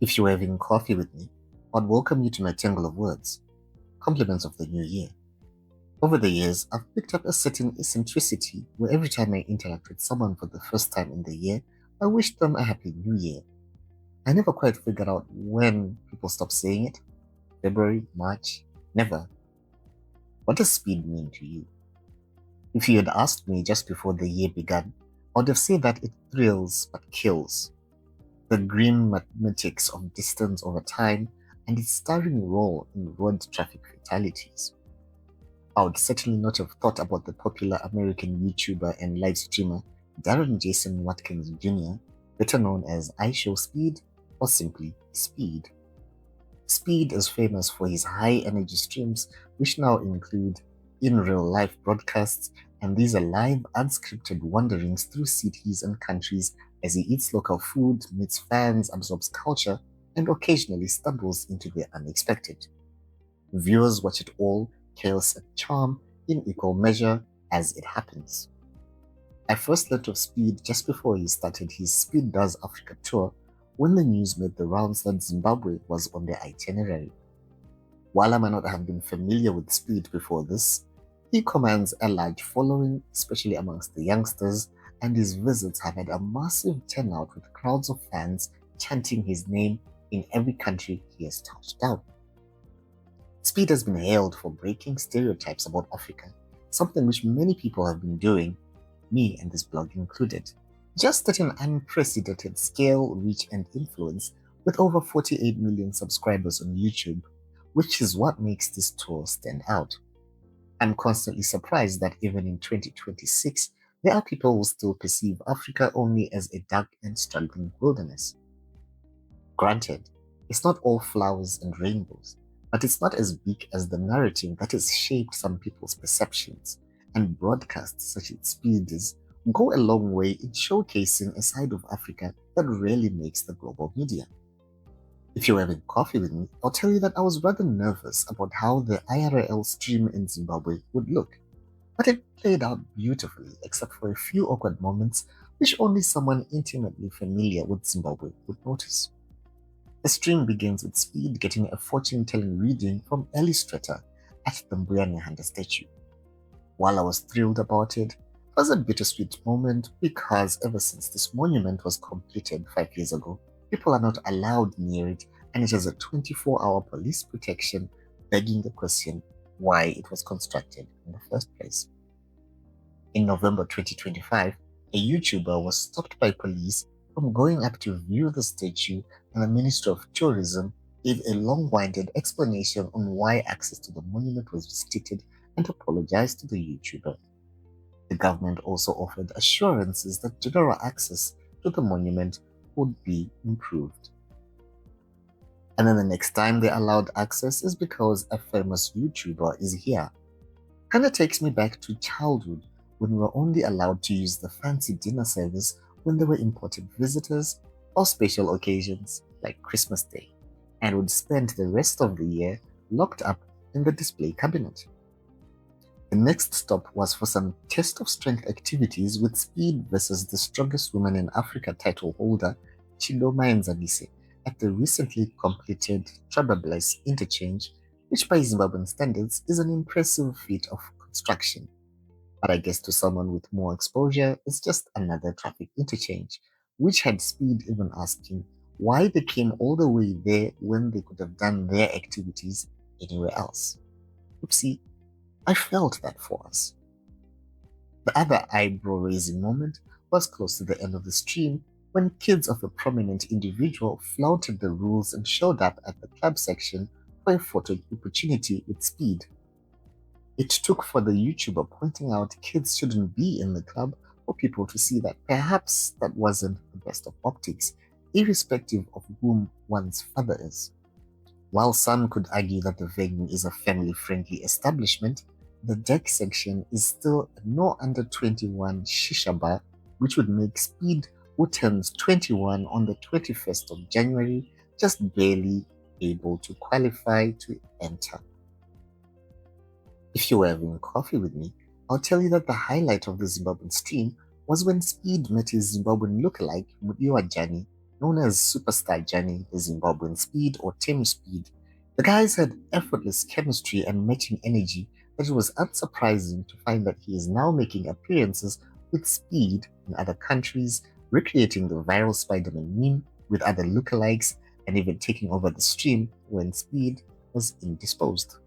If you were having coffee with me, I'd welcome you to my tangle of words, compliments of the new year. Over the years, I've picked up a certain eccentricity where every time I interact with someone for the first time in the year, I wish them a happy new year. I never quite figured out when people stop saying it. February, March, never. What does speed mean to you? If you had asked me just before the year began, I would have said that it thrills but kills. The grim mathematics of distance over time and its starring role in road traffic fatalities. I would certainly not have thought about the popular American YouTuber and live streamer Darren Jason Watkins Jr., better known as I Show Speed or simply Speed. Speed is famous for his high energy streams, which now include in real life broadcasts, and these are live, unscripted wanderings through cities and countries as he eats local food, meets fans, absorbs culture, and occasionally stumbles into the unexpected. Viewers watch it all, chaos and charm, in equal measure as it happens. I first learned of Speed just before he started his Speed Does Africa tour when the news made the rounds that Zimbabwe was on the itinerary. While I might not have been familiar with Speed before this, he commands a large following, especially amongst the youngsters, and his visits have had a massive turnout with crowds of fans chanting his name in every country he has touched down. Speed has been hailed for breaking stereotypes about Africa, something which many people have been doing, me and this blog included, just at an unprecedented scale, reach, and influence with over 48 million subscribers on YouTube, which is what makes this tour stand out. I'm constantly surprised that even in 2026, there are people who still perceive Africa only as a dark and struggling wilderness. Granted, it's not all flowers and rainbows, but it's not as weak as the narrative that has shaped some people's perceptions, and broadcasts such as Speed's go a long way in showcasing a side of Africa that rarely makes the global media. If you're having coffee with me, I'll tell you that I was rather nervous about how the IRL stream in Zimbabwe would look, but it played out beautifully except for a few awkward moments which only someone intimately familiar with Zimbabwe would notice. The stream begins with Speed getting a fortune-telling reading from Illustrator at the Mbuyane statue. While I was thrilled about it, it was a bittersweet moment because ever since this monument was completed 5 years ago, people are not allowed near it and it has a 24-hour police protection, begging the question why it was constructed in the first place. In November 2025, a YouTuber was stopped by police from going up to view the statue, and the Minister of Tourism gave a long-winded explanation on why access to the monument was restricted and apologized to the YouTuber. The government also offered assurances that general access to the monument would be improved. And then the next time they allowed access is because a famous YouTuber is here. Kinda takes me back to childhood when we were only allowed to use the fancy dinner service when there were important visitors or special occasions like Christmas Day, and would spend the rest of the year locked up in the display cabinet. The next stop was for some test of strength activities with Speed versus the strongest woman in Africa title holder Chiloma Nzabise at the recently completed Trabables interchange, which by Zimbabwean standards is an impressive feat of construction. But I guess to someone with more exposure, it's just another traffic interchange, which had Speed even asking why they came all the way there when they could have done their activities anywhere else. Oopsie, I felt that for us. The other eyebrow-raising moment was close to the end of the stream when kids of a prominent individual flouted the rules and showed up at the club section for a photo opportunity with Speed. It took for the YouTuber pointing out kids shouldn't be in the club for people to see that perhaps that wasn't the best of optics, irrespective of whom one's father is. While some could argue that the venue is a family-friendly establishment, the deck section is still a no under 21 shisha bar, which would make Speed, who turns 21 on the 21st of January, just barely able to qualify to enter. If you were having coffee with me, I'll tell you that the highlight of the Zimbabwean stream was when Speed met his Zimbabwean lookalike Mudiwa Jani known as Superstar Johnny, the Zimbabwean Speed or Team Speed. The guys had effortless chemistry and matching energy that it was unsurprising to find that he is now making appearances with Speed in other countries, recreating the viral Spider-Man meme with other lookalikes, and even taking over the stream when Speed was indisposed.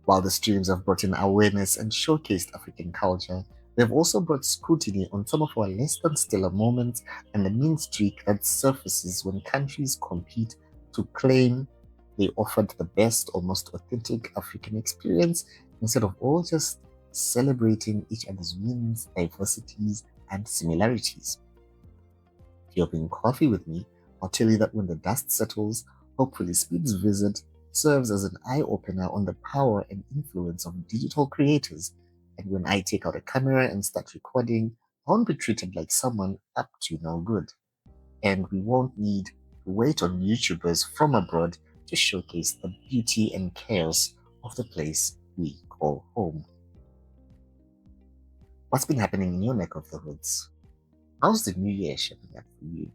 While the streams have brought in awareness and showcased African culture, they've also brought scrutiny on some of our less than stellar moments and the mean streak that surfaces when countries compete to claim they offered the best or most authentic African experience instead of all just celebrating each other's wins, diversities, and similarities. If you're having coffee with me, I'll tell you that when the dust settles, hopefully Speed's visit serves as an eye-opener on the power and influence of digital creators. And when I take out a camera and start recording, I won't be treated like someone up to no good. And we won't need to wait on YouTubers from abroad to showcase the beauty and chaos of the place we call home. What's been happening in your neck of the woods? How's the new year shaping up for you?